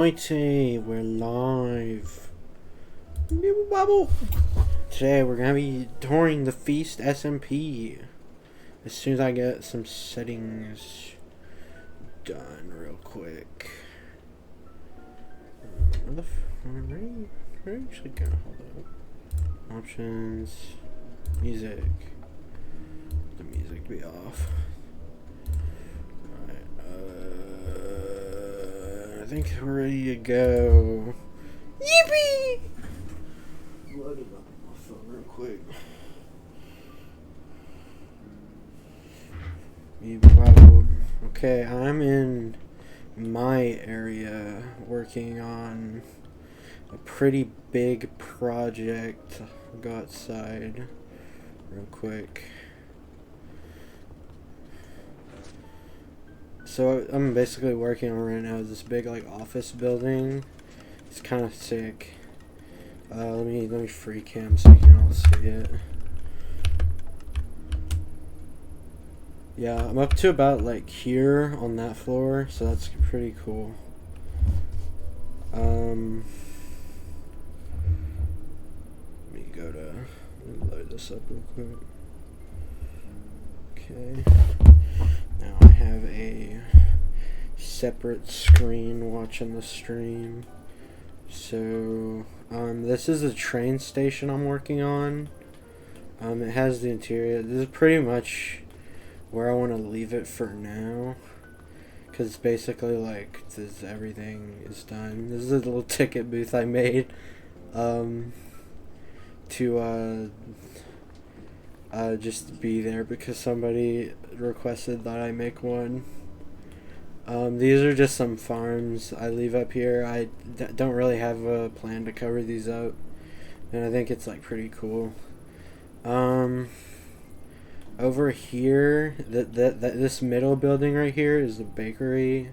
Mighty, we're live. Bubble. Today we're gonna be touring the Feast SMP. As soon as I get some settings done real quick. Where actually go? Hold up. Options. Music. The music be off. I think we're ready to go. Yippee! Load it up on my phone real quick. Okay, I'm in my area working on a pretty big project. I'll go outside real quick. So I'm basically working on right now this big like office building. It's kind of sick. Let me free cam so you can all see it. Yeah, I'm up to about like here on that floor, so that's pretty cool. Let me load this up real quick. Okay. Now I have a separate screen watching the stream. So, this is a train station I'm working on. It has the interior. This is pretty much where I want to leave it for now. Because it's basically like, everything is done. This is a little ticket booth I made. To just be there because somebody requested that I make one. These are just some farms I leave up here. I don't really have a plan to cover these up, and I think it's like pretty cool. Over here, this middle building right here is the bakery.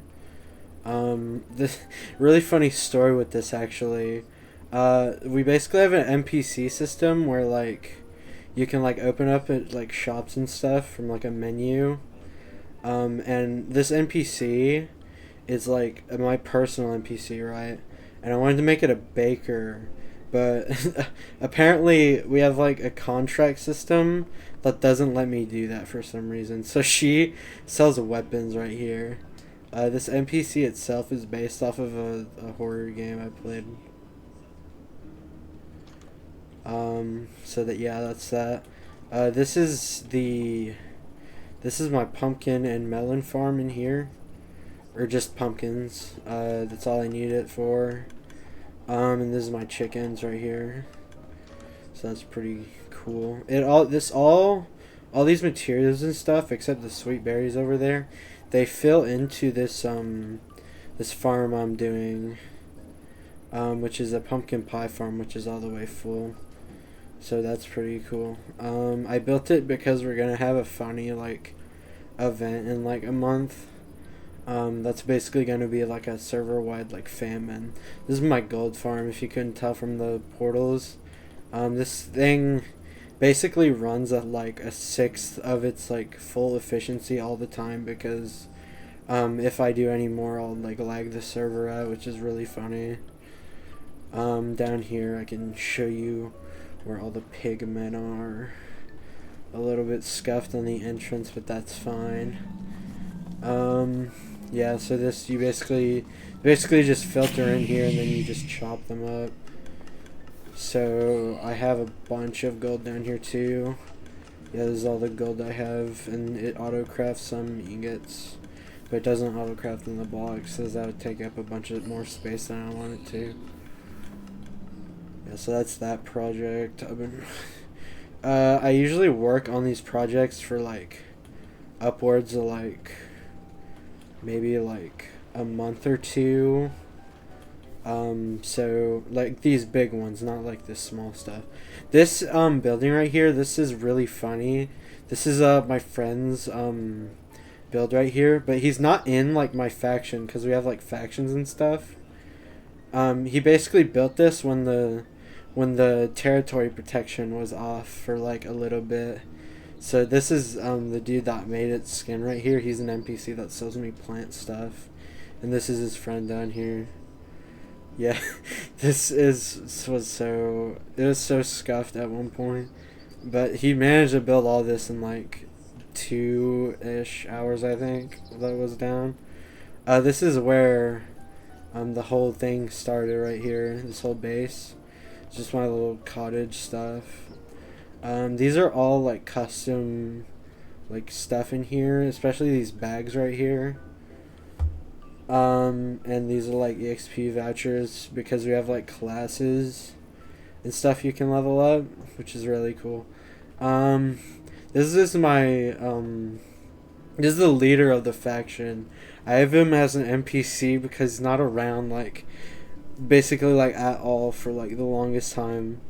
This really funny story with this actually. We basically have an NPC system where like you can like open up at like shops and stuff from like a menu. And this NPC is like my personal NPC, right? And I wanted to make it a baker, but apparently we have like a contract system that doesn't let me do that for some reason. So she sells weapons right here. This NPC itself is based off of a horror game I played. So that, yeah, that's that. This is my pumpkin and melon farm in here. Or just pumpkins. That's all I need it for. And this is my chickens right here. So that's pretty cool. All these materials and stuff, except the sweet berries over there, they fill into this this farm I'm doing. Which is a pumpkin pie farm, which is all the way full. So that's pretty cool. I built it because we're gonna have a funny like event in like a month. That's basically gonna be like a server-wide like famine. This is my gold farm, if you couldn't tell from the portals. This thing basically runs at like a sixth of its like full efficiency all the time because if I do any more I'll like lag the server out, which is really funny. Down here I can show you where all the pigmen are. A little bit scuffed on the entrance, but that's fine. Yeah, so this, you basically just filter in here and then you just chop them up. So I have a bunch of gold down here too. Yeah, this is all the gold I have, and it auto-crafts some ingots, but it doesn't auto-craft in the blocks, so that would take up a bunch of more space than I want it to. Yeah, so that's that project. I usually work on these projects for like upwards of like maybe like a month or two. So like these big ones, not like this small stuff. This building right here, this is really funny. This is my friend's build right here, but he's not in like my faction because we have like factions and stuff. He basically built this when the territory protection was off for like a little bit. So this is the dude that made its skin right here. He's an NPC that sells me plant stuff. And this is his friend down here. Yeah, was so, it was so scuffed at one point, but he managed to build all this in like 2-ish hours, I think, that was down. This is where the whole thing started right here. This whole base, it's just my little cottage stuff. These are all like custom like stuff in here, especially these bags right here. And these are like EXP vouchers because we have like classes and stuff you can level up, which is really cool. Um, this is my this is the leader of the faction. I have him as an NPC because he's not around like basically like at all for like the longest time.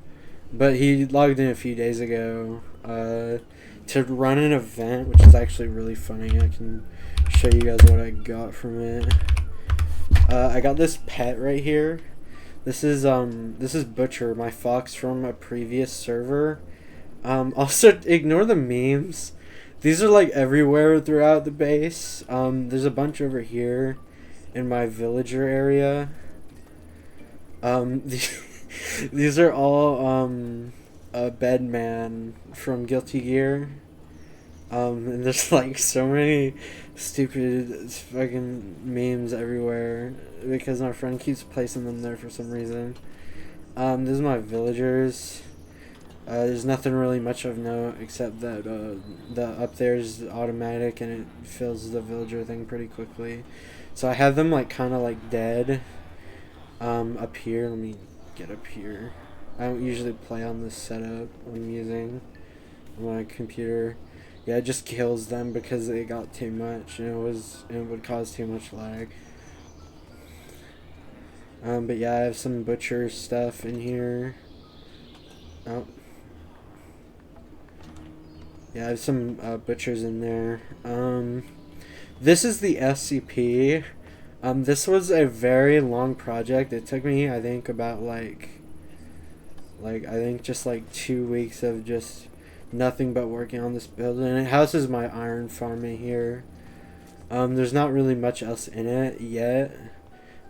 But he logged in a few days ago to run an event, which is actually really funny. I can show you guys what I got from it. I got this pet right here. This is Butcher, my fox from a previous server. Also, ignore the memes. These are like everywhere throughout the base. There's a bunch over here in my villager area. These are all a Bedman from Guilty Gear. And there's like so many stupid fucking memes everywhere because my friend keeps placing them there for some reason. This is my villagers. There's nothing really much of note except that the up there is automatic and it fills the villager thing pretty quickly. So I have them like kind of like dead. Up here, let me get up here. I don't usually play on this setup I'm using on my computer. Yeah, it just kills them because it got too much and it would cause too much lag. But yeah, I have some butcher stuff in here. Oh. Yeah, I have some butchers in there. This is the SCP. This was a very long project. It took me, I think, about like I think just like 2 weeks of just nothing but working on this build. And it houses my iron farm in here. There's not really much else in it yet,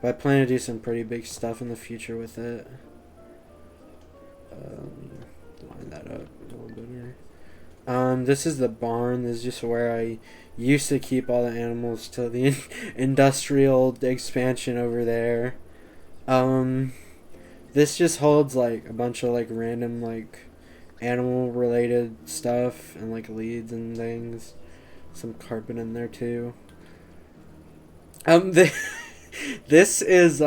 but I plan to do some pretty big stuff in the future with it. Line that up a little better. This is the barn. This is just where I used to keep all the animals till the industrial expansion over there. This just holds like a bunch of like random like animal related stuff and like leads and things. Some carpet in there too. This is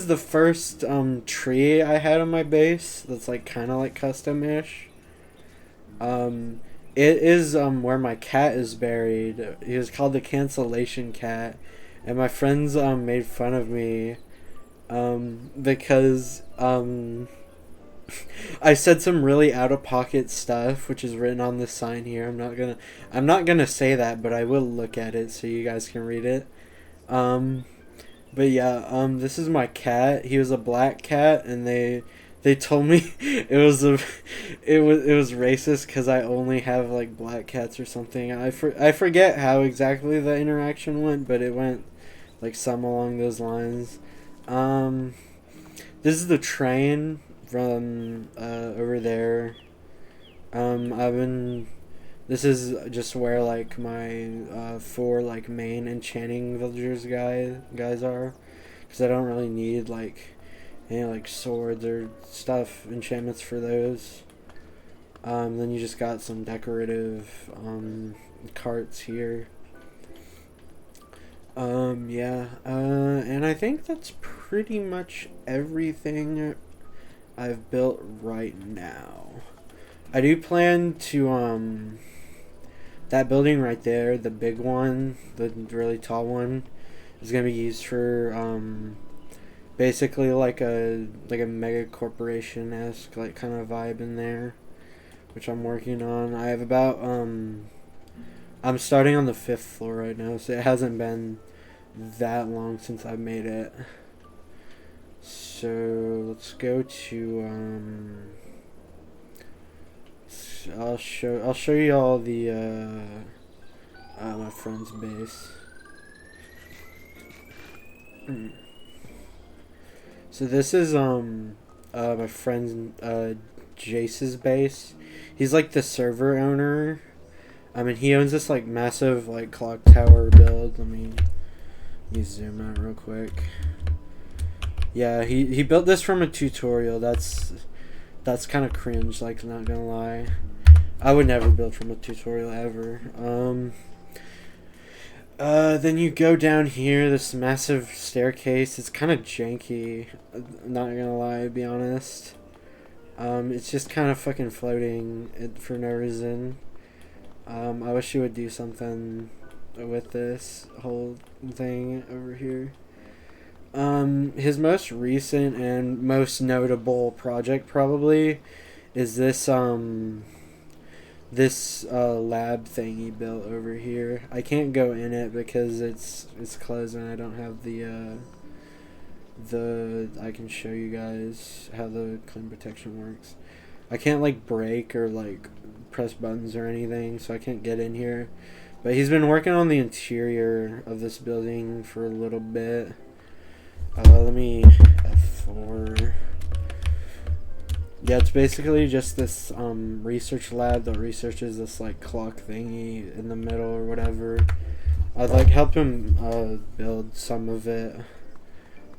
the first tree I had on my base that's like kind of like custom-ish. It is where my cat is buried. He was called the cancellation cat, and my friends made fun of me because I said some really out of pocket stuff, which is written on this sign here. I'm not gonna say that, but I will look at it so you guys can read it. But yeah, this is my cat. He was a black cat, and they told me it was racist because I only have like black cats or something. I forget how exactly the interaction went, but it went like some along those lines. This is the train from over there. This is just where like my 4 like main enchanting villagers guys are, because I don't really need like any like swords or stuff enchantments for those. Then you just got some decorative carts here. Yeah, and I think that's pretty much everything I've built right now. I do plan to that building right there, the big one, the really tall one, is gonna be used for basically like a mega corporation esque like kind of vibe in there, which I'm working on. I have about I'm starting on the 5th floor right now, so it hasn't been that long since I made it. So let's go to I'll show you all the my friend's base. So this is my friend Jace's base. He's like the server owner. I mean, he owns this like massive like clock tower build. Let me zoom out real quick. Yeah, he built this from a tutorial. That's kind of cringe, like, not gonna lie. I would never build from a tutorial ever. Then you go down here, this massive staircase. It's kind of janky, not gonna lie, to be honest. It's just kind of fucking floating for no reason. I wish you would do something with this whole thing over here. His most recent and most notable project probably is this lab thing he built over here. I can't go in it because it's closed and I don't have the I can show you guys how the clean protection works. I can't like break or like press buttons or anything, so I can't get in here. But he's been working on the interior of this building for a little bit. Let me F4. Yeah, it's basically just this research lab that researches this like clock thingy in the middle or whatever. I'd like help him build some of it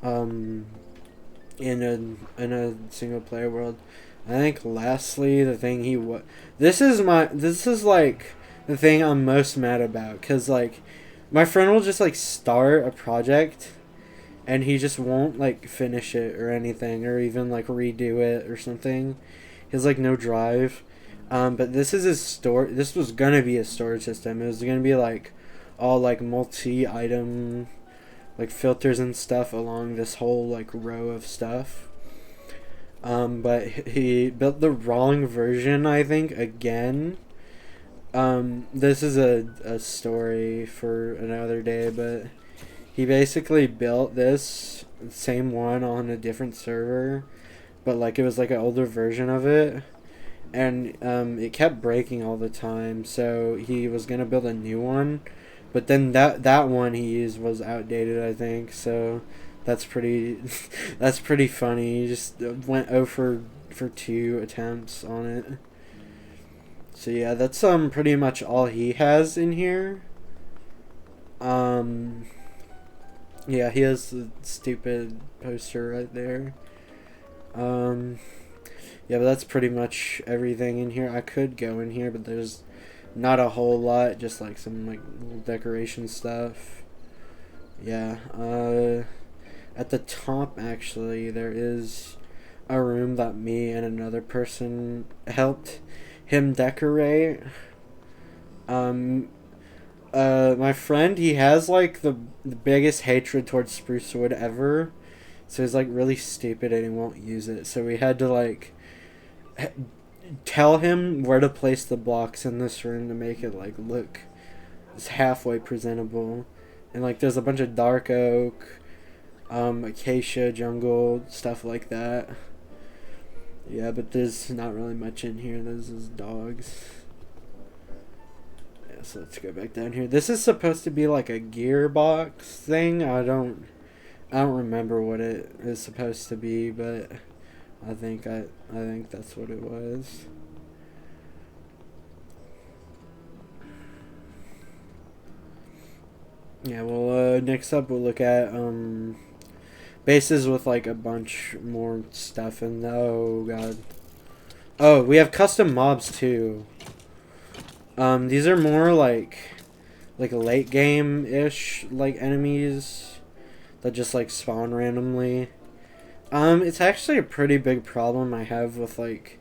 in a single player world. I think lastly the thing this is like the thing I'm most mad about, cuz like my friend will just like start a project and he just won't like finish it or anything, or even like redo it or something. He has like no drive. But this is his this was gonna be a storage system. It was gonna be like all like multi-item like filters and stuff along this whole like row of stuff. But he built the wrong version, I think, again. This is a story for another day, but he basically built this same one on a different server, but like it was like an older version of it, and it kept breaking all the time. So he was gonna build a new one, but then that one he used was outdated, I think. So that's pretty that's pretty funny. He just went 0 for 2 attempts on it. So yeah, that's pretty much all he has in here. Yeah, he has the stupid poster right there. Yeah, but that's pretty much everything in here. I could go in here, but there's not a whole lot, just like some like little decoration stuff. Yeah, at the top actually there is a room that me and another person helped him decorate. My friend, he has like the biggest hatred towards spruce wood ever, so he's like really stupid and he won't use it. So we had to like tell him where to place the blocks in this room to make it like look halfway presentable. And like there's a bunch of dark oak, acacia, jungle, stuff like that. Yeah, but there's not really much in here. There's dogs. So let's go back down here. This is supposed to be like a gearbox thing. I don't remember what it is supposed to be, but I think that's what it was. Yeah, well, next up we'll look at bases with like a bunch more stuff in. Oh god. Oh, we have custom mobs too. These are more like late game-ish like enemies that just like spawn randomly. It's actually a pretty big problem I have with like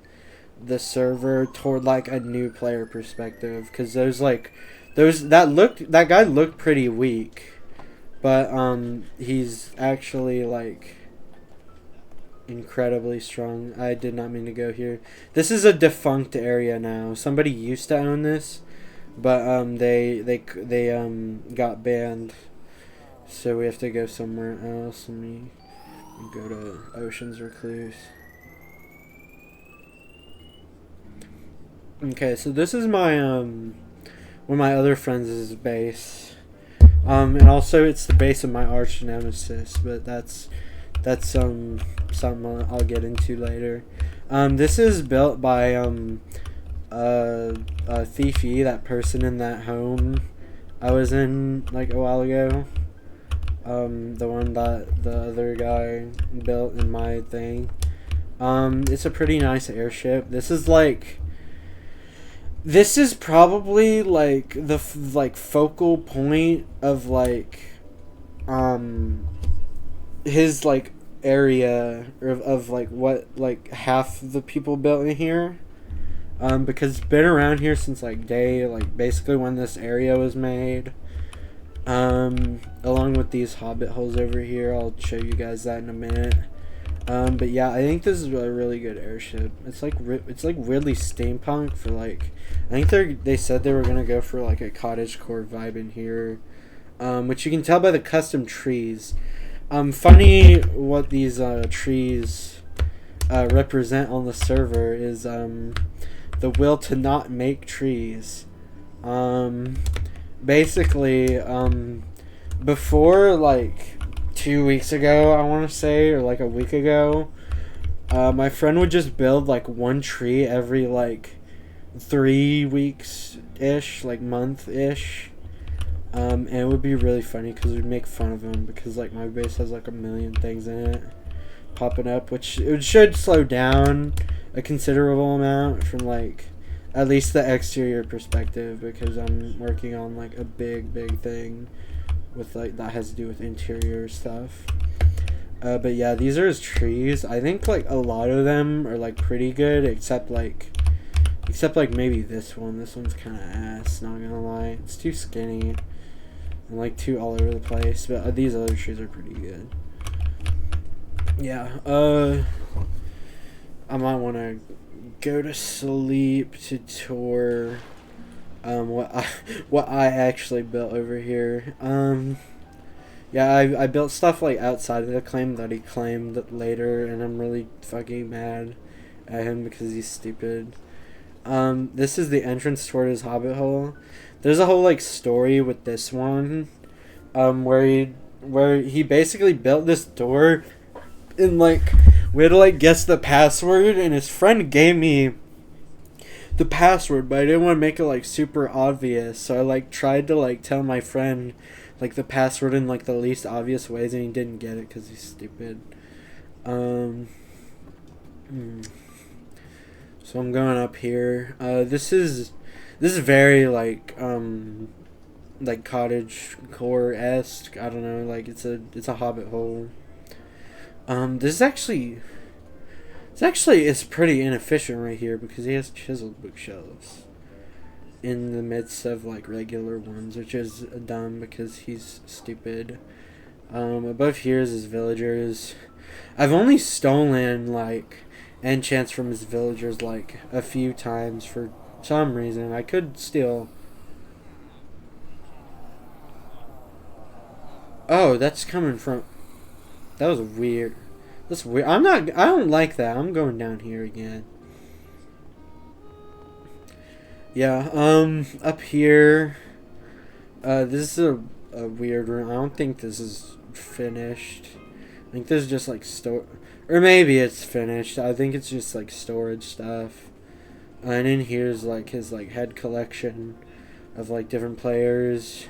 the server toward like a new player perspective, because that guy looked pretty weak, but he's actually like incredibly strong. I did not mean to go here. This is a defunct area now. Somebody used to own this, but they got banned, so we have to go somewhere else. Let me go to Ocean's Recluse. Okay, so this is my one of my other friends' base, and also it's the base of my arch nemesis, but that's that's something I'll get into later. This is built by Fifi, that person in that home I was in like a while ago. The one that the other guy built in my thing. It's a pretty nice airship. This is probably like the focal point of like his like area of like what like half the people built in here. Because it's been around here since like basically when this area was made. Along with these hobbit holes over here, I'll show you guys that in a minute. But yeah, I think this is a really good airship. It's like weirdly steampunk for like, I think they said they were gonna go for like a cottagecore vibe in here, which you can tell by the custom trees. Funny what these trees represent on the server is the will to not make trees. Basically, before like 2 weeks ago, I want to say, or like a week ago, my friend would just build like one tree every like 3 weeks ish, like month ish. And it would be really funny because we'd make fun of him because like my base has like a million things in it popping up, which it should slow down a considerable amount from like at least the exterior perspective, because I'm working on like a big thing with like that has to do with interior stuff. But yeah, these are his trees. I think like a lot of them are like pretty good, except like maybe this one. This one's kind of ass, not gonna lie. It's too skinny and like too all over the place. But these other trees are pretty good. Yeah. I might want to go to sleep to tour what I actually built over here. Yeah, I built stuff like outside of the claim that he claimed later, and I'm really fucking mad at him because he's stupid. This is the entrance toward his hobbit hole. There's a whole like story with this one, where he basically built this door, and like we had to like guess the password, and his friend gave me the password, but I didn't want to make it like super obvious, so I like tried to like tell my friend like the password in like the least obvious ways, and he didn't get it because he's stupid. So I'm going up here. This is very like cottage core-esque. I don't know, like it's a hobbit hole. This is it's pretty inefficient right here because he has chiseled bookshelves in the midst of like regular ones, which is dumb because he's stupid. Above here is his villagers. I've only stolen like enchants from his villagers like a few times for some reason. I could steal. Oh, that's coming from. That was weird. That's weird. I don't like that. I'm going down here again. Yeah, up here. This is a weird room. I don't think this is finished. I think this is just like or maybe it's finished. I think it's just like storage stuff. And in here's like his like head collection of like different players.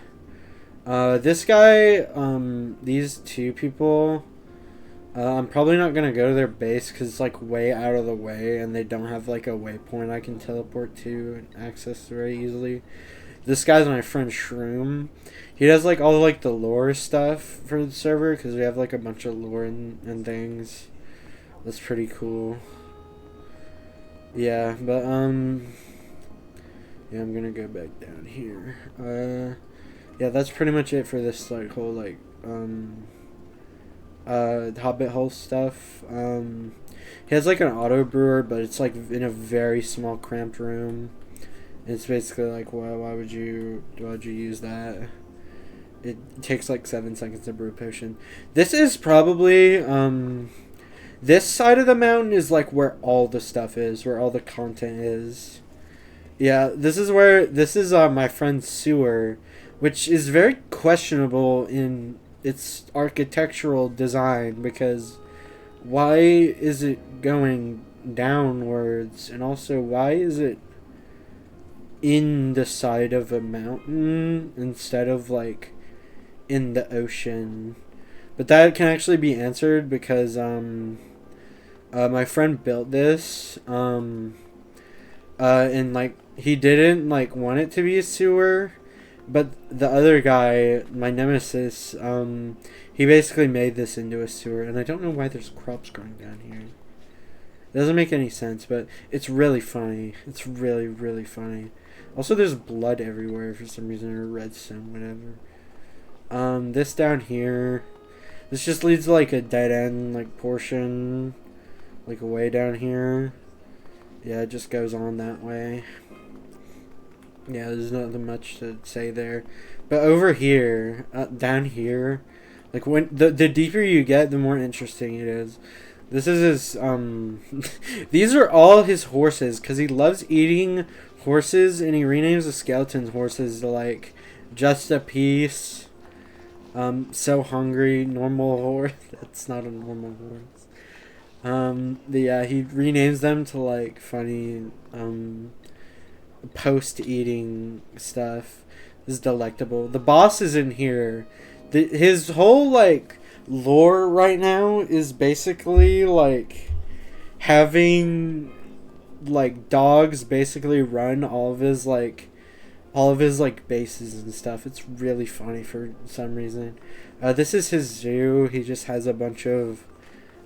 This guy, these two people, I'm probably not gonna go to their base because it's like way out of the way and they don't have like a waypoint I can teleport to and access very easily. This guy's my friend Shroom. He does like all like the lore stuff for the server because we have like a bunch of lore and things. That's pretty cool. Yeah, but yeah, I'm gonna go back down here. Yeah, that's pretty much it for this like whole like hobbit hole stuff. He has like an auto brewer, but it's like in a very small cramped room. It's basically like, why would you use that? It takes like 7 seconds to brew a potion. This is probably this side of the mountain is like where all the stuff is, where all the content is. Yeah, this is my friend's sewer, which is very questionable in its architectural design because why is it going downwards? And also, why is it in the side of a mountain instead of like in the ocean? But that can actually be answered because my friend built this and like he didn't like want it to be a sewer, but the other guy, my nemesis, he basically made this into a sewer, and I don't know why there's crops growing down here. It doesn't make any sense, but it's really funny. It's really, really funny. Also, there's blood everywhere for some reason, or redstone, whatever. This down here, this just leads to like a dead end, like portion, like way down here. Yeah, it just goes on that way. Yeah, there's nothing much to say there. But over here, down here, like when the deeper you get, the more interesting it is. This is his, these are all his horses, because he loves eating horses, and he renames the skeleton horses to like Just a Piece, So Hungry, Normal Horse. That's not a normal horse. Yeah, he renames them to like funny, post-eating stuff. This is delectable. The boss is in here. His whole like lore right now is basically like having like dogs basically run all of his bases and stuff. It's really funny for some reason. This is his zoo. He just has a bunch of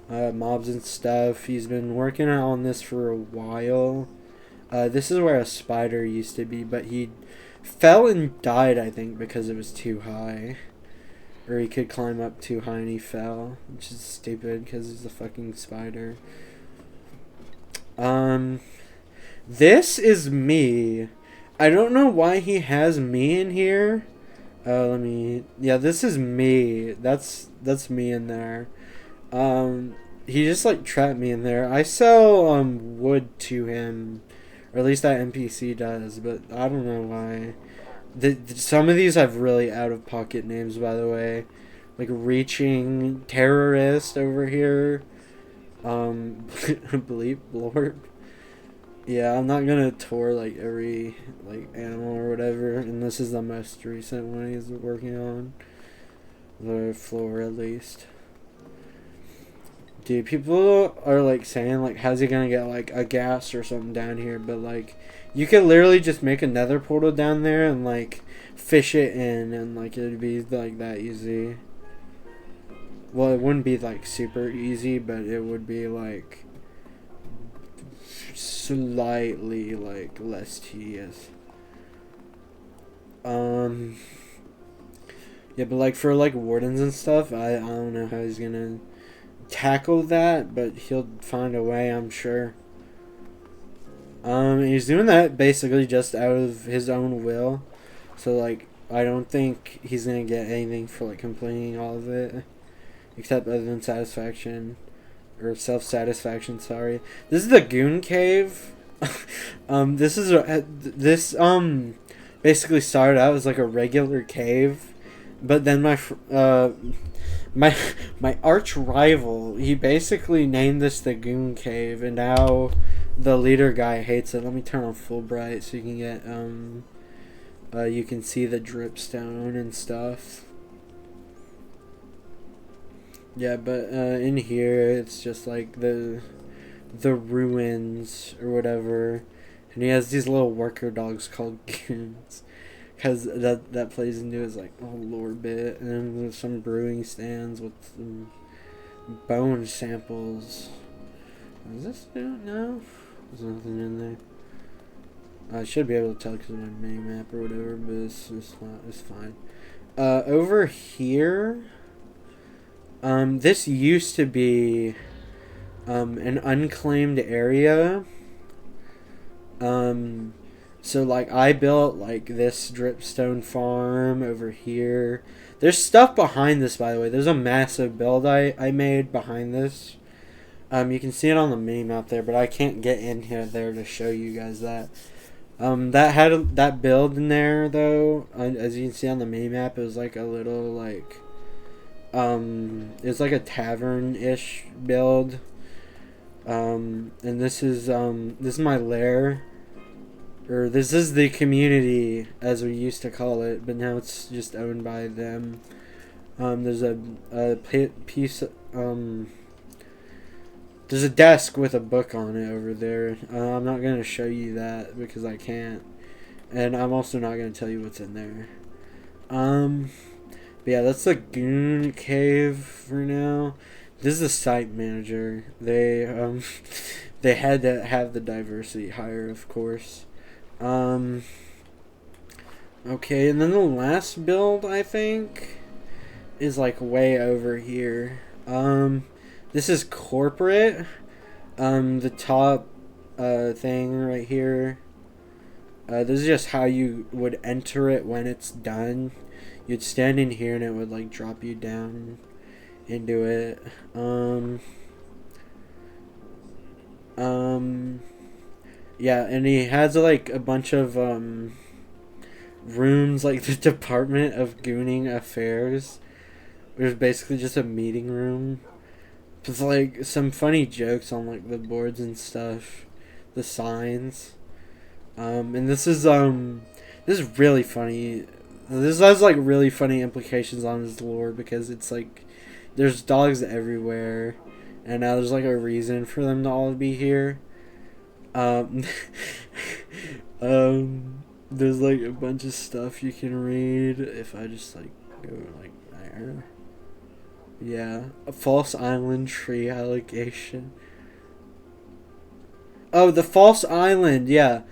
mobs and stuff. He's been working on this for a while. This is where a spider used to be, but he fell and died, I think, because it was too high. Or he could climb up too high and he fell, which is stupid because he's a fucking spider. This is me. I don't know why he has me in here. Yeah, this is me. That's me in there. He just like trapped me in there. I sell wood to him, or at least that NPC does, but I don't know why. Some of these have really out of pocket names, by the way, like Reaching Terrorist over here. Bleep Blorp. Yeah, I'm not gonna tour like every like animal or whatever, and this is the most recent one he's working on. The floor, at least. Dude, people are like saying like, how's he gonna get like a gas or something down here? But like, you could literally just make another portal down there and like fish it in, and like it'd be like that easy. Well, it wouldn't be like super easy, but it would be like slightly like less tedious. Yeah, but like for like wardens and stuff, I don't know how he's gonna tackle that, but he'll find a way, I'm sure. He's doing that basically just out of his own will, so like I don't think he's gonna get anything for like completing all of it, except other than satisfaction, or self-satisfaction. Sorry. This is the Goon Cave. This basically started out as like a regular cave, but then my arch rival, he basically named this the Goon Cave, and now the leader guy hates it. Let me turn on full bright so you can get you can see the dripstone and stuff. Yeah, but in here it's just like the ruins or whatever, and he has these little worker dogs called goons, because that plays into his like whole lore bit. And then there's some brewing stands with some bone samples. Is this new? No, there's nothing in there. I should be able to tell because of my mini map or whatever, but it's fine. Over here, this used to be an unclaimed area. So like I built like this dripstone farm over here. There's stuff behind this, by the way. There's a massive build I made behind this. You can see it on the mini map there, but I can't get in here there to show you guys that. That had that build in there though. As you can see on the mini map, it was like a little like It's like a tavern-ish build. And this is my lair, or this is the community as we used to call it, but now it's just owned by them. There's a piece. There's a desk with a book on it over there. I'm not gonna show you that because I can't, and I'm also not gonna tell you what's in there. But yeah, that's the Goon Cave for now. This is the site manager. They they had to have the diversity hire, of course. Okay, and then the last build, I think, is like way over here. This is corporate. The top thing right here. This is just how you would enter it when it's done. You'd stand in here and it would like drop you down into it. Yeah, and he has like a bunch of rooms, like the Department of Gooning Affairs, which is basically just a meeting room. With like some funny jokes on like the boards and stuff, the signs. And this is really funny. This has like really funny implications on his lore because it's like there's dogs everywhere, and now there's like a reason for them to all be here. There's like a bunch of stuff you can read if I just like go like there. Yeah, a false island tree allegation. Oh, the false island. Yeah,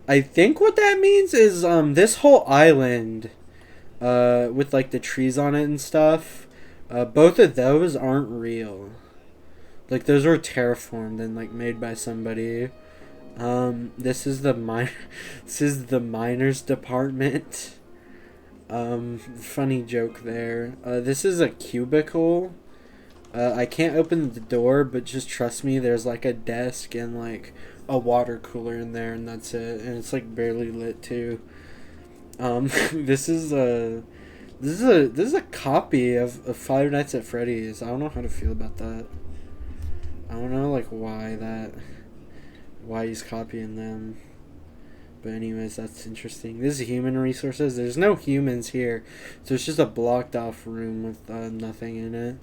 I think what that means is this whole island, with like the trees on it and stuff. Both of those aren't real. Like those were terraformed and like made by somebody. This is the this is the miners department. Funny joke there. This is a cubicle. I can't open the door, but just trust me, there's like a desk and like a water cooler in there, and that's it. And it's like barely lit too. This is a copy of Five Nights at Freddy's. I don't know how to feel about that. I don't know like why he's copying them. But anyways, that's interesting. This is human resources. There's no humans here, so it's just a blocked off room with nothing in it.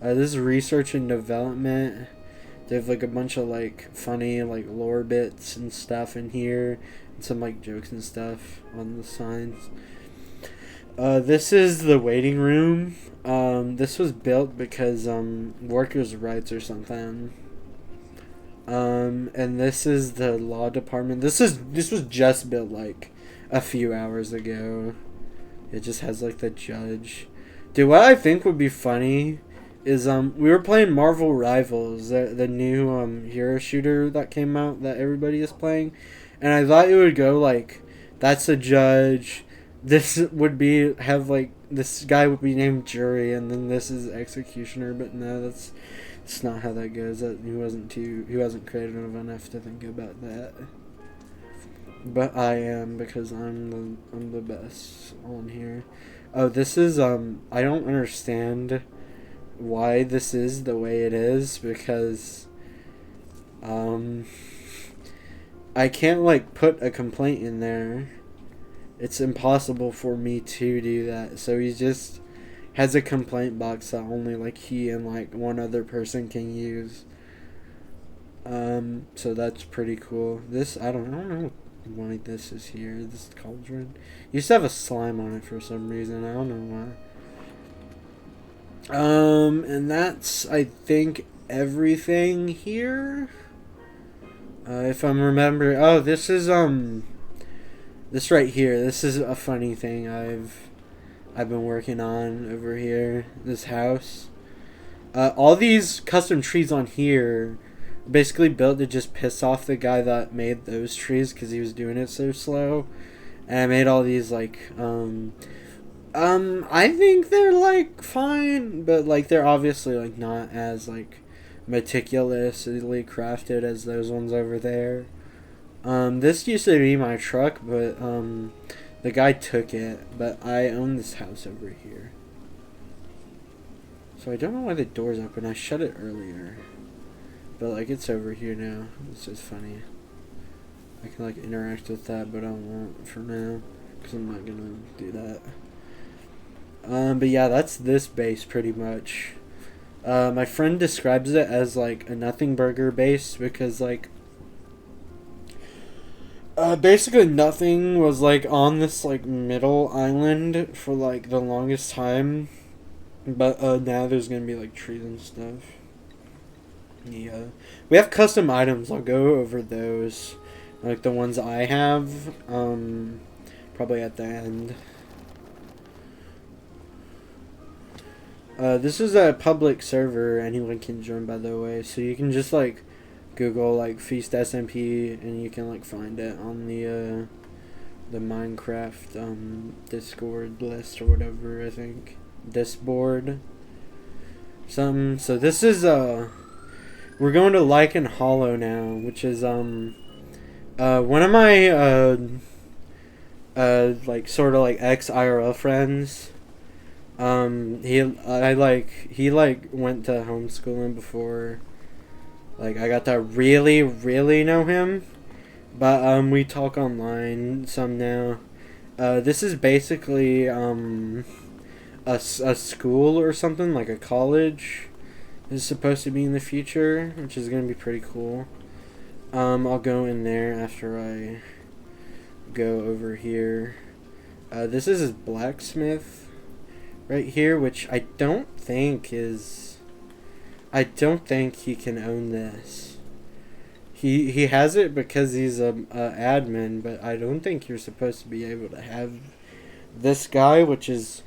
This is research and development. They have like a bunch of like funny like lore bits and stuff in here, and some like jokes and stuff on the signs. This is the waiting room. This was built because workers' rights or something. And this is the law department. This was just built like a few hours ago. It just has like the judge. Dude, what I think would be funny is we were playing Marvel Rivals, the new hero shooter that came out that everybody is playing, and I thought it would go like that's a judge. This would have like this guy would be named jury, and then this is executioner. But no, that's not how that goes. He wasn't creative enough to think about that. But I am, because I'm the best on here. Oh, this is I don't understand why this is the way it is, because I can't like put a complaint in there. It's impossible for me to do that. So he just has a complaint box that only like he and like one other person can use. So that's pretty cool. This I don't know why this is here. This cauldron used to have a slime on it for some reason. I don't know why. And that's I think everything here. If I'm remembering, oh, this is this right here. This is a funny thing I've been working on over here. This house. All these custom trees on here are basically built to just piss off the guy that made those trees because he was doing it so slow. And I made all these like I think they're like fine, but like they're obviously like not as like meticulously crafted as those ones over there. This used to be my truck, but the guy took it. But I own this house over here. So I don't know why the door's open. I shut it earlier. But like it's over here now. It's just funny. I can like interact with that, but I won't for now. Because I'm not gonna do that. But yeah, that's this base pretty much. My friend describes it as like a nothing burger base because like basically nothing was like on this like middle island for like the longest time, but now there's gonna be like trees and stuff. Yeah, we have custom items. I'll go over those, like the ones I have, probably at the end. This is a public server. Anyone can join, by the way. So you can just like Google like Feast SMP, and you can like find it on the Minecraft Discord list or whatever. I think Disboard. So this is we're going to Lichen Hollow now, which is one of my like sort of like ex IRL friends. He went to homeschooling before, like I got to really know him, but we talk online some now. This is basically a school or something, like a college is supposed to be in the future, which is gonna be pretty cool. I'll go in there after I go over here. This is his blacksmith right here, which I don't think he can own this. He has it because he's a admin, but I don't think you're supposed to be able to have this guy, which is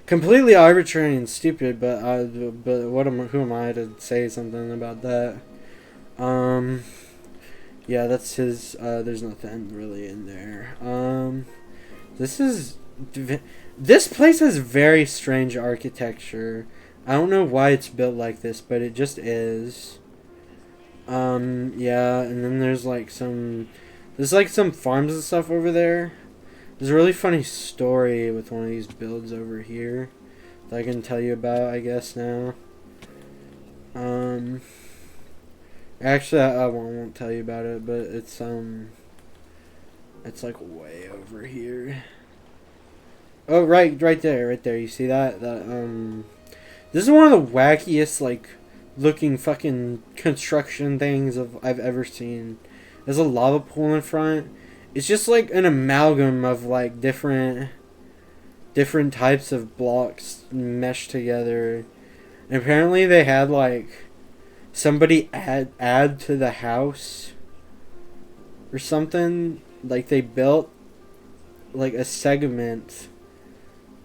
completely arbitrary and stupid. But who am I to say something about that? Yeah, that's his. There's nothing really in there. This place has very strange architecture. I don't know why it's built like this, but it just is. Yeah, and then there's like some farms and stuff over there. There's a really funny story with one of these builds over here that I can tell you about, I guess, now. Actually, I won't tell you about it, but it's like way over here. Oh, right there. You see that? This is one of the wackiest, like, looking fucking construction things I've ever seen. There's a lava pool in front. It's just like an amalgam of like different types of blocks meshed together. And apparently they had like somebody add to the house or something. Like they built like a segment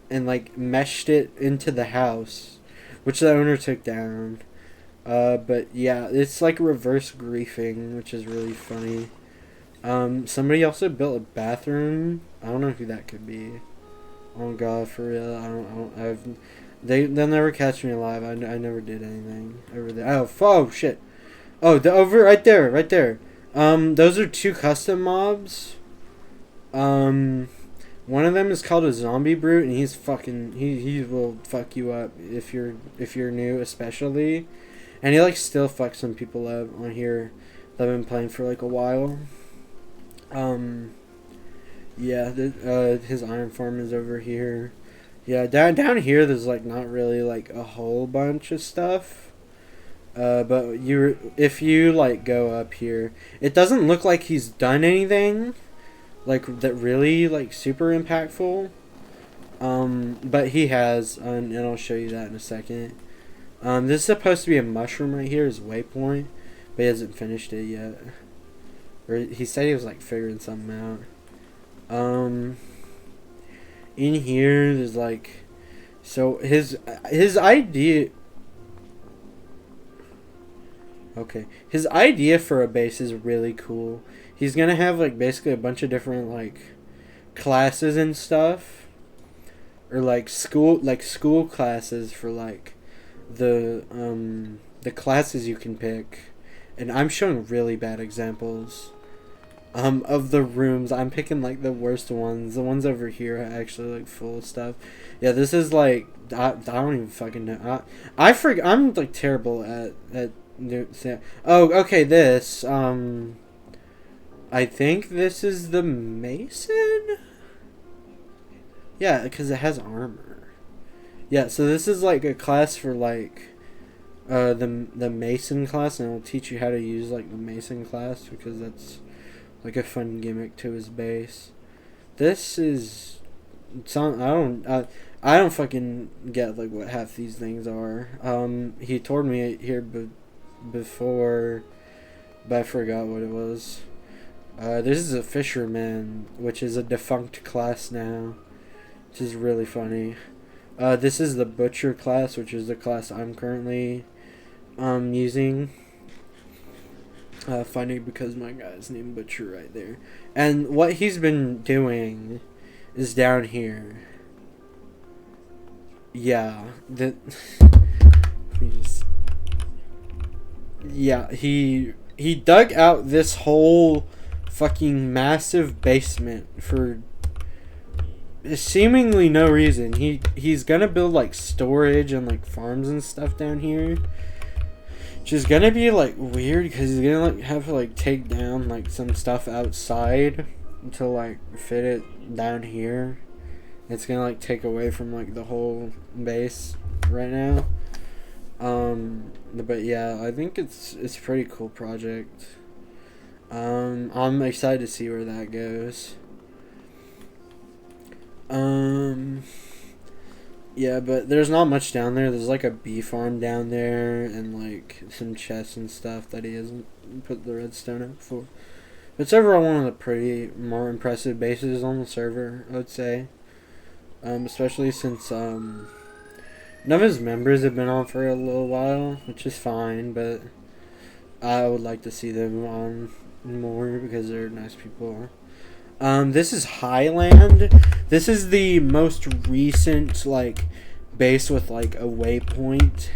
and like meshed it into the house, which the owner took down. But yeah, it's like reverse griefing, which is really funny. Somebody also built a bathroom. I don't know who that could be. Oh god, for real. They'll never catch me alive. I never did anything over there. Oh shit. Oh, over right there. Those are 2 custom mobs. One of them is called a zombie brute, and he will fuck you up if you're new, especially. And he like still fucks some people up on here that have been playing for like a while. Yeah, his iron farm is over here. Yeah, down here there's like not really like a whole bunch of stuff. But if you like go up here, it doesn't look like he's done anything like that really like super impactful. But he has, and I'll show you that in a second. This is supposed to be a mushroom right here, his waypoint, but he hasn't finished it yet. Or he said he was like figuring something out. In here there's like, so his idea. Okay, his idea for a base is really cool. He's gonna have like basically a bunch of different like classes and stuff, or like school classes for like the classes you can pick, and I'm showing really bad examples. Of the rooms, I'm picking like the worst ones. The ones over here are actually like full of stuff. Yeah, this is like I don't even fucking know. I forget. I'm like terrible at oh, okay. This I think this is the Mason. Yeah, because it has armor. Yeah, so this is like a class for like the Mason class, and it'll teach you how to use like the Mason class because that's like a fun gimmick to his base. This is some I don't fucking get like what half these things are. He told me here before, but I forgot what it was. This is a fisherman, which is a defunct class now, which is really funny. This is the butcher class, which is the class I'm currently using. Funny because my guy's named Butcher right there. And what he's been doing is down here. Yeah. Yeah, he dug out this whole fucking massive basement for seemingly no reason. He's gonna build like storage and like farms and stuff down here. Which is gonna be like weird because he's gonna like have to like take down like some stuff outside to like fit it down here. It's gonna like take away from like the whole base right now. But yeah, I think it's a pretty cool project. I'm excited to see where that goes. Yeah, but there's not much down there. There's like a bee farm down there and like some chests and stuff that he hasn't put the redstone up for. It's overall one of the pretty more impressive bases on the server, I would say. Especially since none of his members have been on for a little while, which is fine, but I would like to see them on more because they're nice people. This is Highland. This is the most recent like base with like a waypoint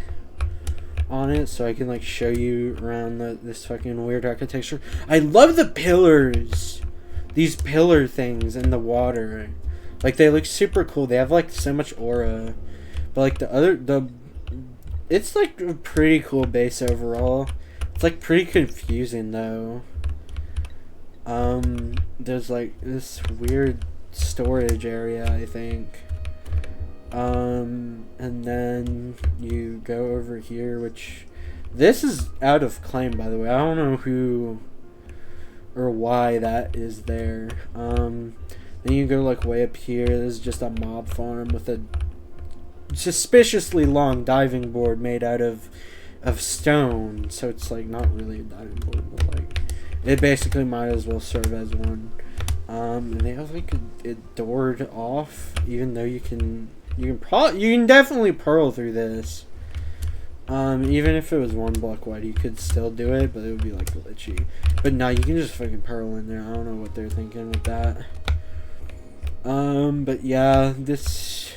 on it, so I can like show you around this fucking weird architecture. I love the pillars. These pillar things in the water. Like they look super cool. They have like so much aura. But like it's like a pretty cool base overall. It's like pretty confusing though. There's like this weird storage area, I think. And then you go over here, which this is out of claim, by the way. I don't know who or why that is there. Then you go like way up here. This is just a mob farm with a suspiciously long diving board made out of stone. So it's like not really a diving board, but like it basically might as well serve as one. And they have like it doored off, even though you can definitely pearl through this. Even if it was one block wide, you could still do it, but it would be like glitchy. But no, you can just fucking pearl in there. I don't know what they're thinking with that. But yeah, there's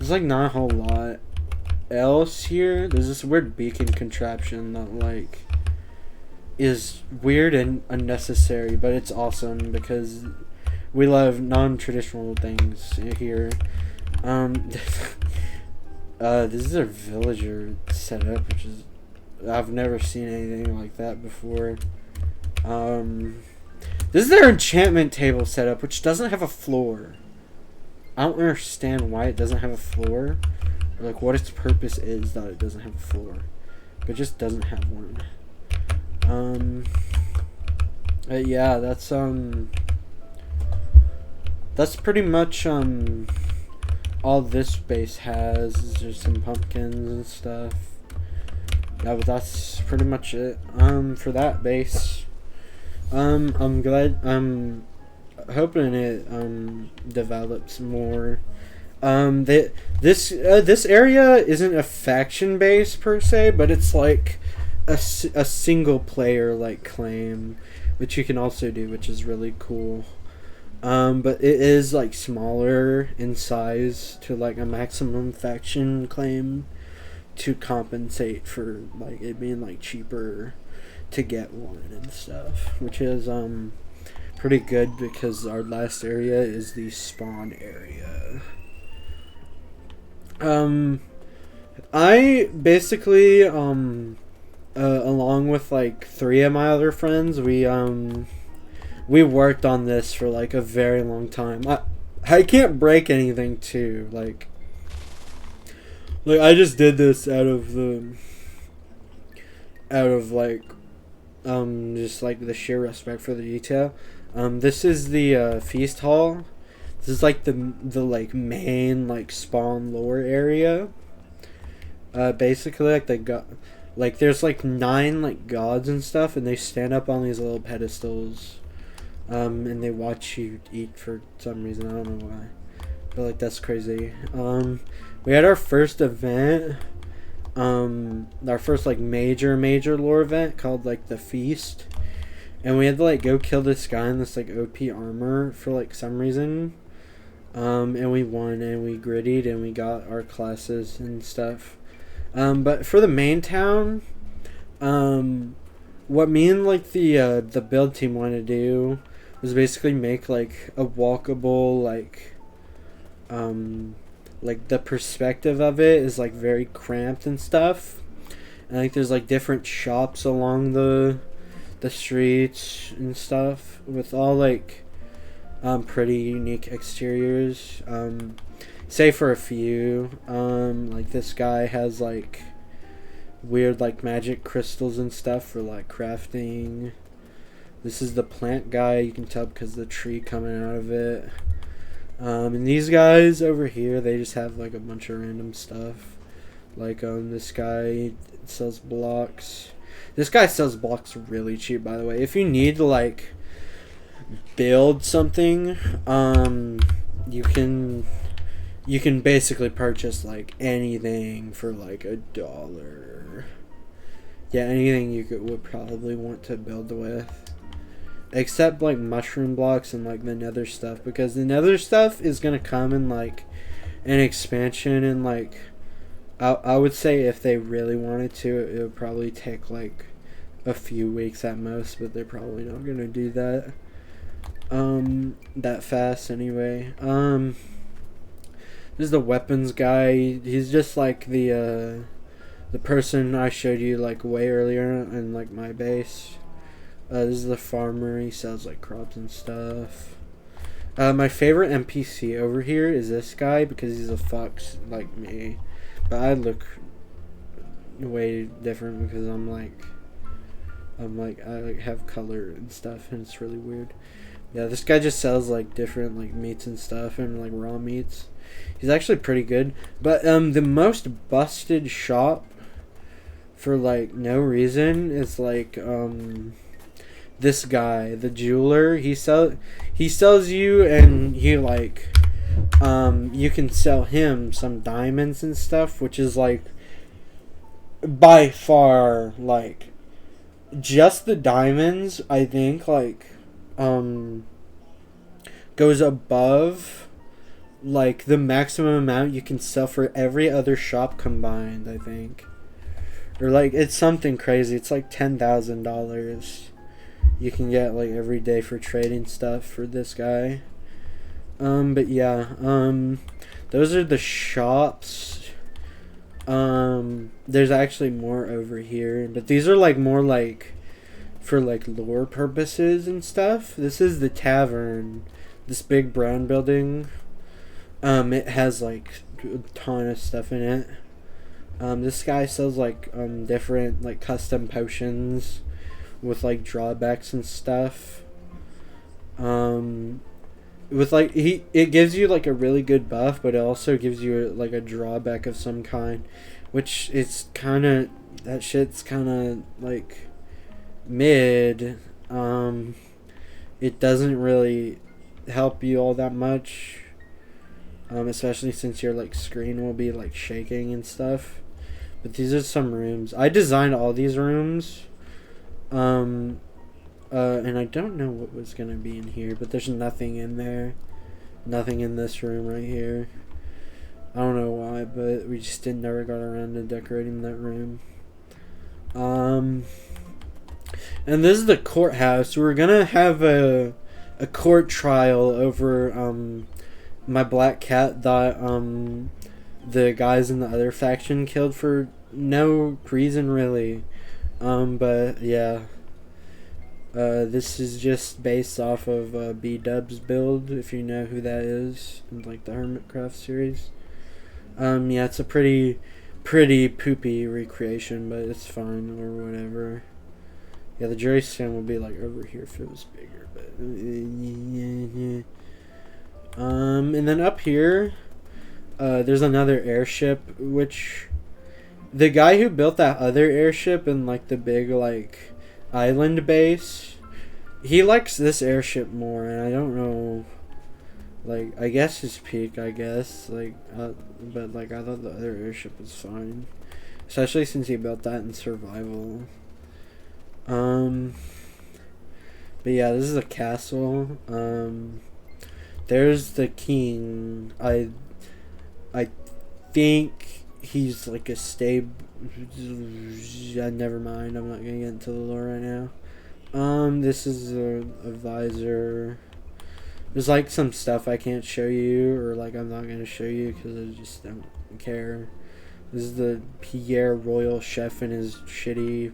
like not a whole lot else here. There's this weird beacon contraption that like is weird and unnecessary, but it's awesome because we love non-traditional things here. This is a villager setup, which is I've never seen anything like that before. This is their enchantment table setup, which doesn't have a floor. I don't understand why it doesn't have a floor, or like what its purpose is that it doesn't have a floor, but it just doesn't have one. Yeah, that's pretty much all this base has is just some pumpkins and stuff. Yeah, but that's pretty much it for that base. I'm hoping it develops more. This area isn't a faction base per se, but it's like a single player like claim, which you can also do, which is really cool. But it is like smaller in size to like a maximum faction claim to compensate for like it being like cheaper to get one and stuff, which is pretty good because our last area is the spawn area. I basically along with like 3 of my other friends, we worked on this for like a very long time. I can't break anything too, like I just did this out of like just like the sheer respect for the detail. This is the feast hall. This is like the like main like spawn lore area. Basically like there's like 9 like gods and stuff, and they stand up on these little pedestals. And they watch you eat for some reason. I don't know why, but like that's crazy. We had our first event, our first like major lore event called like the feast, and we had to like go kill this guy in this like OP armor for like some reason. And we won, and we grittied, and we got our classes and stuff. But for the main town, what me and like the build team want to do was basically make like a walkable like the perspective of it is like very cramped and stuff, and like there's like different shops along the streets and stuff with all like pretty unique exteriors, say for a few. Like this guy has like weird like magic crystals and stuff for like crafting. This is the plant guy, you can tell because the tree coming out of it. And these guys over here, they just have like a bunch of random stuff. Like this guy sells blocks. This guy sells blocks really cheap, by the way. If you need to like build something, you can basically purchase like anything for like $1. Yeah, anything you would probably want to build with. Except like mushroom blocks and like the nether stuff, because the nether stuff is gonna come in like an expansion, and like I would say if they really wanted to, it would probably take like a few weeks at most, but they're probably not gonna do that that fast anyway. This is the weapons guy. He's just like the person I showed you like way earlier in like my base. This is the farmer. He sells like crops and stuff. My favorite NPC over here is this guy because he's a fox like me, but I look way different because I like have color and stuff, and it's really weird. Yeah, this guy just sells like different like meats and stuff, and like raw meats. He's actually pretty good. But the most busted shop for like no reason is like this guy, the jeweler. He sells you, and he like you can sell him some diamonds and stuff, which is like by far like just the diamonds, I think like goes above like the maximum amount you can sell for every other shop combined, I think. Or like it's something crazy. It's like $10,000 you can get like every day for trading stuff for this guy. But yeah, those are the shops. There's actually more over here, but these are like more like for like lore purposes and stuff. This is the tavern, this big brown building. It has like a ton of stuff in it. This guy sells like different like custom potions with like drawbacks and stuff. With like it gives you like a really good buff, but it also gives you like a drawback of some kind, which is kind of, that shit's kind of like mid. It doesn't really help you all that much, especially since your like screen will be like shaking and stuff. But these are some rooms. I designed all these rooms. And I don't know what was gonna be in here, but there's nothing in there. Nothing in this room right here. I don't know why, but we just never got around to decorating that room. And this is the courthouse. We're gonna have a a court trial over my black cat that the guys in the other faction killed for no reason really. But yeah. This is just based off of B-Dub's build, if you know who that is, in like the Hermitcraft series. Yeah, it's a pretty poopy recreation, but it's fine or whatever. Yeah, the jury stand will be like over here if it was bigger, but and then up here, there's another airship, which the guy who built that other airship in like the big like island base, he likes this airship more, and I don't know, like, I guess his peak, I guess, like, but like I thought the other airship was fine, especially since he built that in survival. But yeah, this is a castle. There's the king. I think he's like a stable. Never mind. I'm not gonna get into the lore right now. This is a visor. There's like some stuff I can't show you, or like I'm not gonna show you because I just don't care. This is the Pierre Royal Chef and his shitty,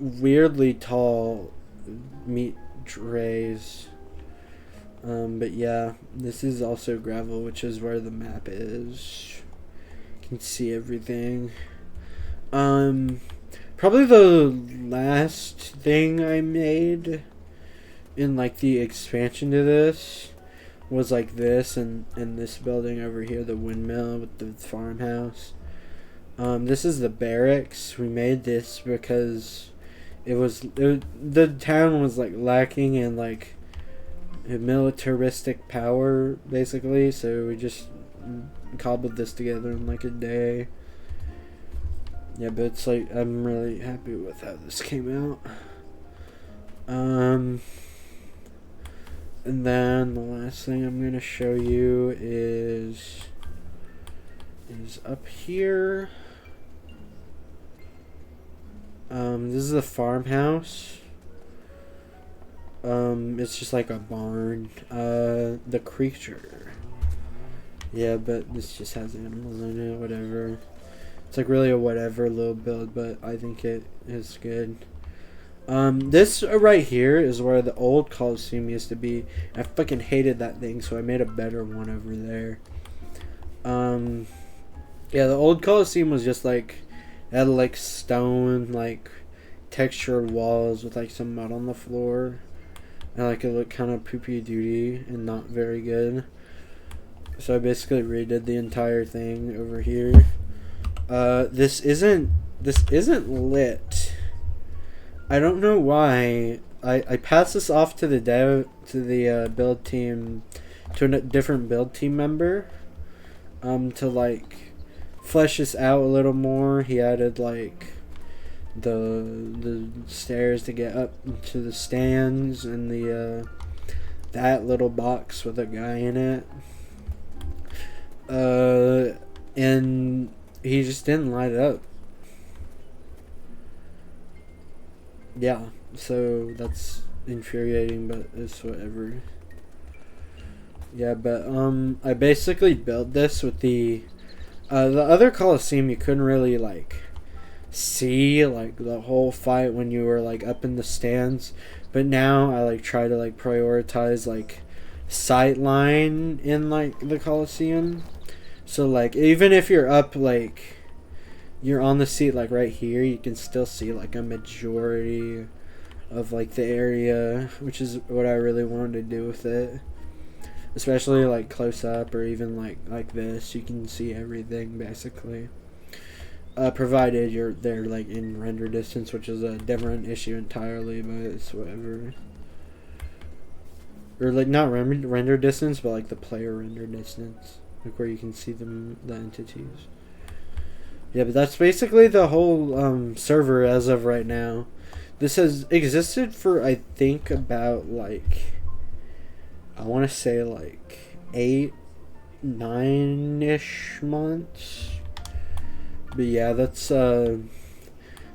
weirdly tall meat trays. But yeah, this is also gravel, which is where the map is. You can see everything. Probably the last thing I made in like the expansion to this was like this and this building over here, the windmill with the farmhouse. This is the barracks. We made this because the town was like lacking in like a militaristic power basically, so we just cobbled this together in like a day. Yeah, but it's like I'm really happy with how this came out. And then the last thing I'm gonna show you is up here. This is a farmhouse. It's just like a barn. The creature. Yeah, but this just has animals in it, whatever. It's like really a whatever little build, but I think it is good. This right here is where the old Coliseum used to be. I fucking hated that thing, so I made a better one over there. Yeah, the old Coliseum was just like, it had like stone, like textured walls with like some mud on the floor. And like it looked kind of poopy doody and not very good. So I basically redid the entire thing over here. This isn't lit. I don't know why. I passed this off to the build team, to a different build team member, to like flesh this out a little more. He added like the stairs to get up to the stands and the that little box with a guy in it. And he just didn't light up. Yeah, so that's infuriating, but it's whatever. Yeah, but I basically built this with the other Coliseum. You couldn't really like see like the whole fight when you were like up in the stands, but now I like try to like prioritize like sight line in like the Coliseum. So like even if you're up like you're on the seat like right here, you can still see like a majority of like the area, which is what I really wanted to do with it. Especially like close up or even like this, you can see everything basically. Provided you're there like in render distance, which is a different issue entirely, but it's whatever. Or like not render distance, but like the player render distance, like where you can see the entities. Yeah, but that's basically the whole server as of right now. This has existed for I think about like, I want to say like 8-9-ish months. But yeah, that's this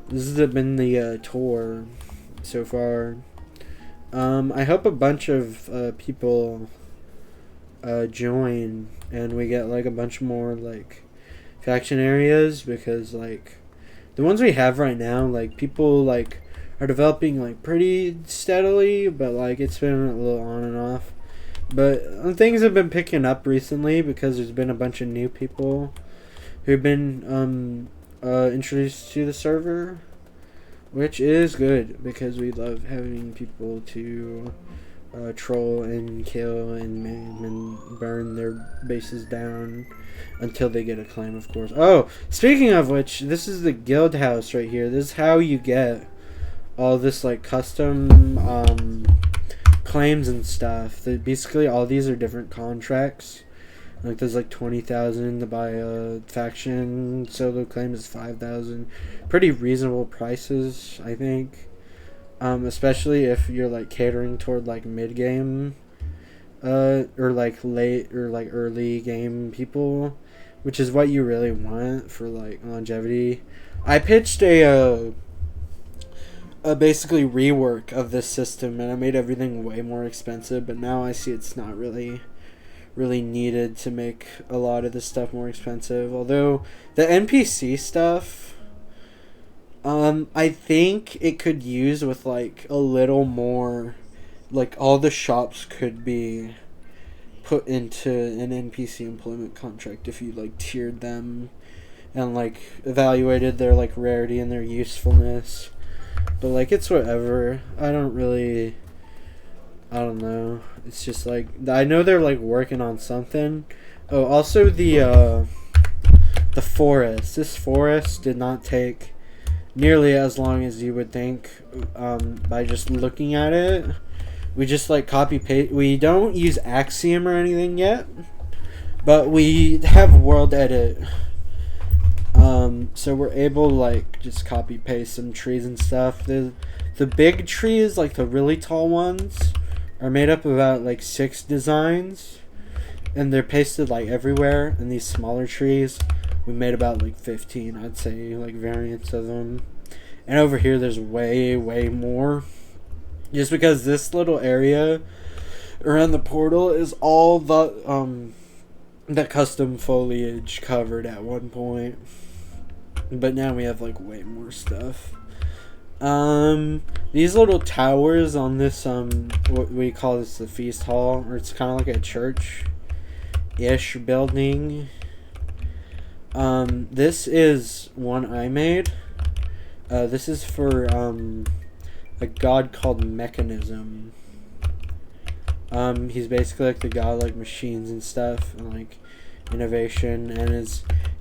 has been the tour so far. I hope a bunch of people join and we get like a bunch more like faction areas, because like the ones we have right now, like people like are developing like pretty steadily, but like it's been a little on and off. But things have been picking up recently because there's been a bunch of new people who've been introduced to the server, which is good because we love having people to troll and kill and maim and burn their bases down until they get a claim, of course. Oh, speaking of which, this is the guild house right here. This is how you get all this like custom claims and stuff. Basically all these are different contracts. Like there's like 20,000 to buy a faction. Solo claim is 5,000. Pretty reasonable prices, I think. Especially if you're like catering toward like mid game, or like late or like early game people, which is what you really want for like longevity. I pitched a basically rework of this system, and I made everything way more expensive. But now I see it's not really needed to make a lot of this stuff more expensive. Although the NPC stuff, I think it could use with like a little more, like all the shops could be put into an NPC employment contract if you like tiered them and like evaluated their like rarity and their usefulness. But like it's whatever. I don't know. It's just like I know they're like working on something. Oh, also the forest. This forest did not take nearly as long as you would think by just looking at it. We just like copy paste. We don't use Axiom or anything yet, but we have world edit. So we're able to like just copy paste some trees and stuff. The big trees, like the really tall ones, are made up of about like 6 designs, and they're pasted like everywhere. And these smaller trees, we made about like 15, I'd say, like variants of them. And over here there's way more, just because this little area around the portal is all the custom foliage covered at one point, but now we have like way more stuff. These little towers on this what we call this, the feast hall, or it's kind of like a church ish building. This is one I made. This is for a god called Mechanism. He's basically like the god like machines and stuff and like innovation, and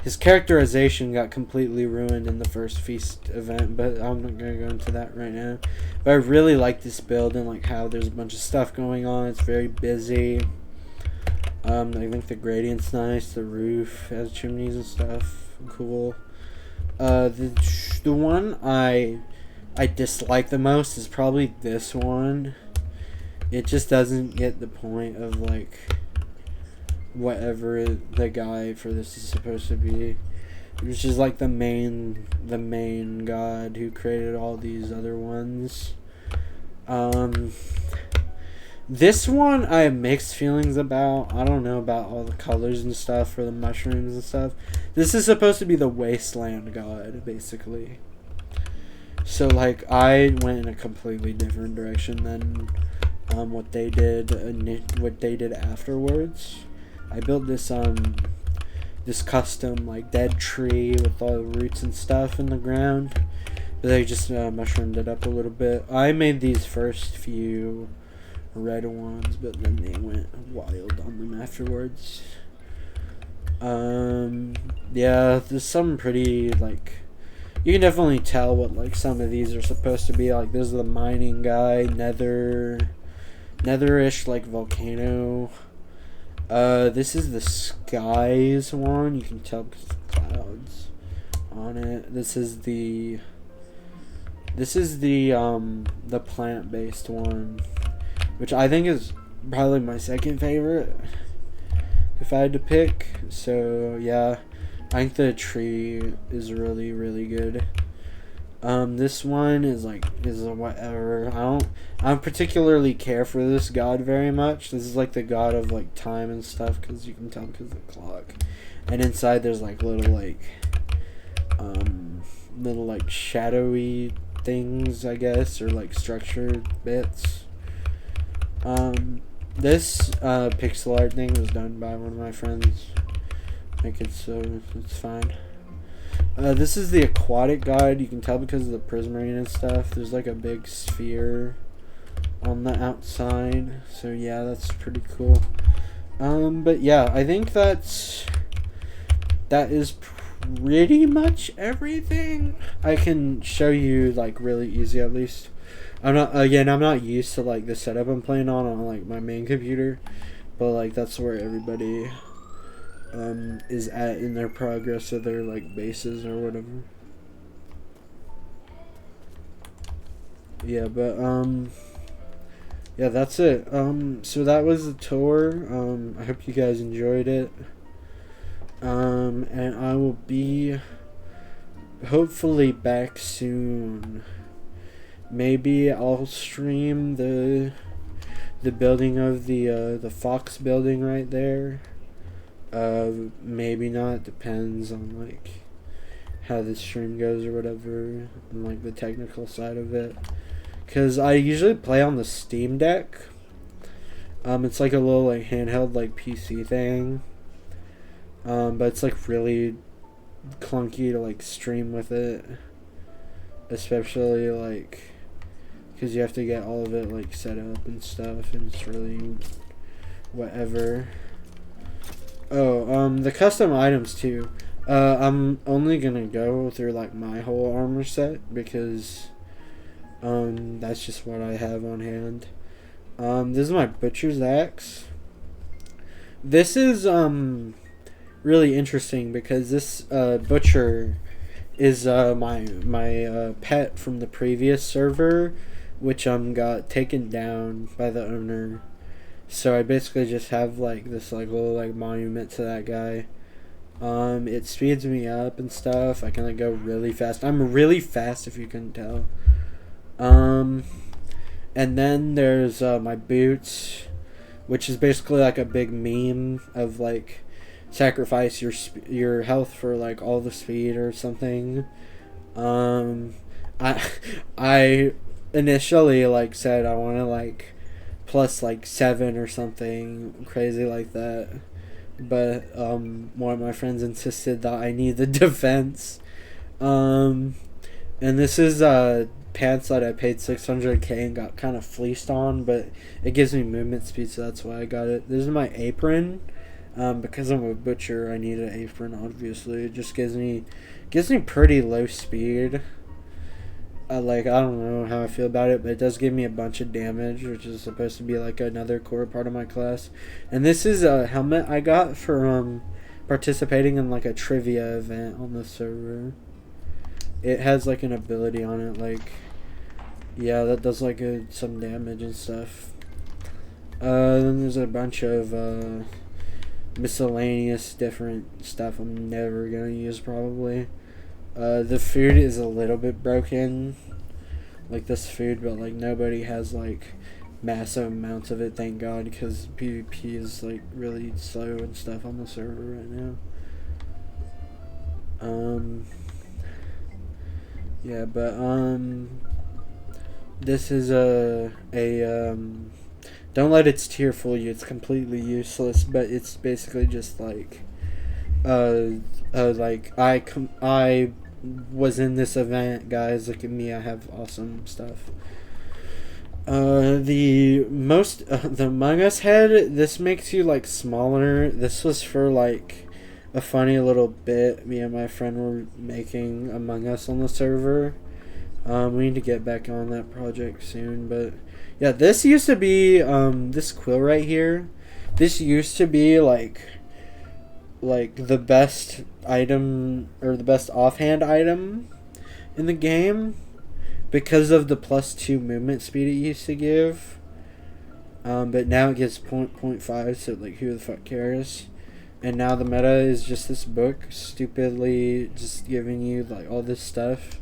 his characterization got completely ruined in the first feast event, but I'm not gonna go into that right now. But I really like this build and like how there's a bunch of stuff going on. It's very busy. I think the gradient's nice. The roof has chimneys and stuff. Cool. The one I dislike the most is probably this one. It just doesn't get the point of like whatever the guy for this is supposed to be, which is like the main god who created all these other ones. This one I have mixed feelings about. I don't know about all the colors and stuff for the mushrooms and stuff. This is supposed to be the wasteland god, basically. So like I went in a completely different direction than what they did afterwards. I built this this custom like dead tree with all the roots and stuff in the ground, but they just mushroomed it up a little bit. I made these first few red ones, but then they went wild on them afterwards. Yeah, there's some pretty like, you can definitely tell what like some of these are supposed to be. Like this is the mining guy, netherish like volcano. This is the skies one. You can tell because of the clouds on it. This is the plant-based one, which I think is probably my second favorite if I had to pick. So yeah, I think the tree is really good. This one is a whatever. I don't particularly care for this god very much. This is like the god of like time and stuff, because you can tell because of the clock. And inside there's like little like shadowy things, I guess, or like structured bits. This pixel art thing was done by one of my friends. Make it so it's fine. This is the aquatic god. You can tell because of the prismarine and stuff. There's like a big sphere on the outside. So yeah, that's pretty cool. But yeah, I think that is pretty much everything. I can show you like really easy at least. I'm not used to like the setup I'm playing on like my main computer, but like that's where everybody is at in their progress of their like bases or whatever. Yeah, but yeah, that's it. So that was the tour. I hope you guys enjoyed it. And I will be hopefully back soon. Maybe I'll stream the building of the Fox building right there. Maybe not. Depends on like how the stream goes or whatever, and like the technical side of it. Cause I usually play on the Steam Deck. It's like a little like handheld like PC thing. But it's like really clunky to like stream with it, especially like because you have to get all of it like set up and stuff, and it's really whatever. Oh, the custom items too. I'm only gonna go through like my whole armor set because that's just what I have on hand. This is my butcher's axe. This is really interesting because this butcher is my pet from the previous server, which got taken down by the owner. So I basically just have like this like little like monument to that guy. It speeds me up and stuff. I can like go really fast. I'm really fast if you couldn't tell. And then there's my boots, which is basically like a big meme of like sacrifice your health for like all the speed or something. I initially like said I want to like plus like 7 or something crazy like that, but one of my friends insisted that I need the defense. And this is pants that I paid 600k and got kind of fleeced on, but it gives me movement speed, so that's why I got it. This is my apron. Because I'm a butcher, I need an apron. Obviously, it just gives me pretty low speed. I don't know how I feel about it, but it does give me a bunch of damage, which is supposed to be like another core part of my class. And this is a helmet I got for participating in like a trivia event on the server. It has like an ability on it, like yeah, that does like some damage and stuff. Then there's a bunch of miscellaneous different stuff I'm never gonna use probably. The food is a little bit broken, like this food, but like nobody has like massive amounts of it, thank God, because PvP is like really slow and stuff on the server right now. Yeah, but this is don't let its tier fool you. It's completely useless, but it's basically just like like I was in this event, guys. Look at me, I have awesome stuff. The Among Us head, this makes you like smaller. This was for like a funny little bit me and my friend were making Among Us on the server. We need to get back on that project soon, but yeah, this used to be this quill right here. This used to be like the best item, or the best offhand item in the game, because of the +2 movement speed it used to give. But now it gives 0.5, so like who the fuck cares? And now the meta is just this book stupidly just giving you like all this stuff.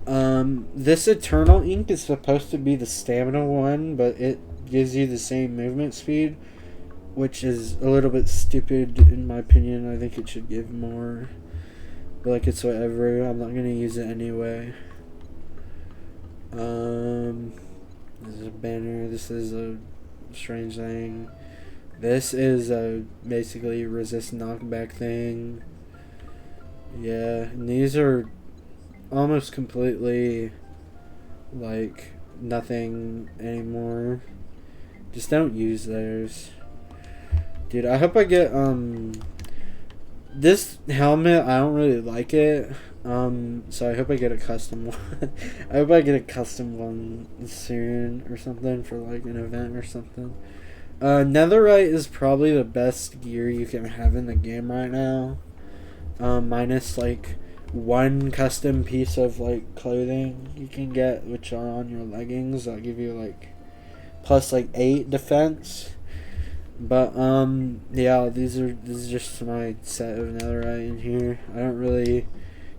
This Eternal Ink is supposed to be the stamina one, but it gives you the same movement speed, which is a little bit stupid in my opinion. I think it should give more. But like, it's whatever. I'm not gonna use it anyway. This is a banner. This is a strange thing. This is a basically resist knockback thing. Yeah, and these are almost completely like nothing anymore. Just don't use those. Dude, I hope I get this helmet. I don't really like it. So I hope I get a custom one. I hope I get a custom one soon or something for like an event or something. Netherite is probably the best gear you can have in the game right now. Minus like one custom piece of like clothing you can get, which are on your leggings. That'll give you like plus like 8 defense. But yeah, this is just my set of netherite in here. I don't really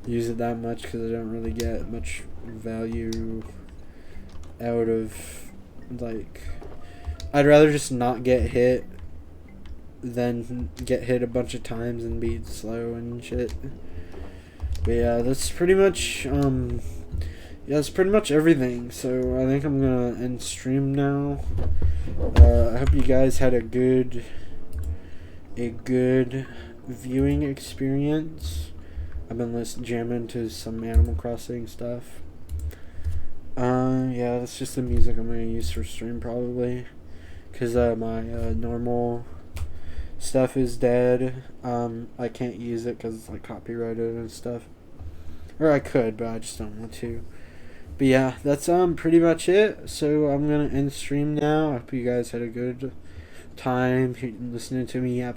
use it that much because I don't really get much value out of, like, I'd rather just not get hit than get hit a bunch of times and be slow and shit. But yeah, that's pretty much that's pretty much everything. So I think I'm gonna end stream now. I hope you guys had a good viewing experience. I've been jamming to some Animal Crossing stuff. Yeah, that's just the music I'm gonna use for stream probably, cause my normal stuff is dead. I can't use it because it's like copyrighted and stuff. Or I could, but I just don't want to. But yeah, that's pretty much it. So I'm gonna end stream now. I hope you guys had a good time listening to me yap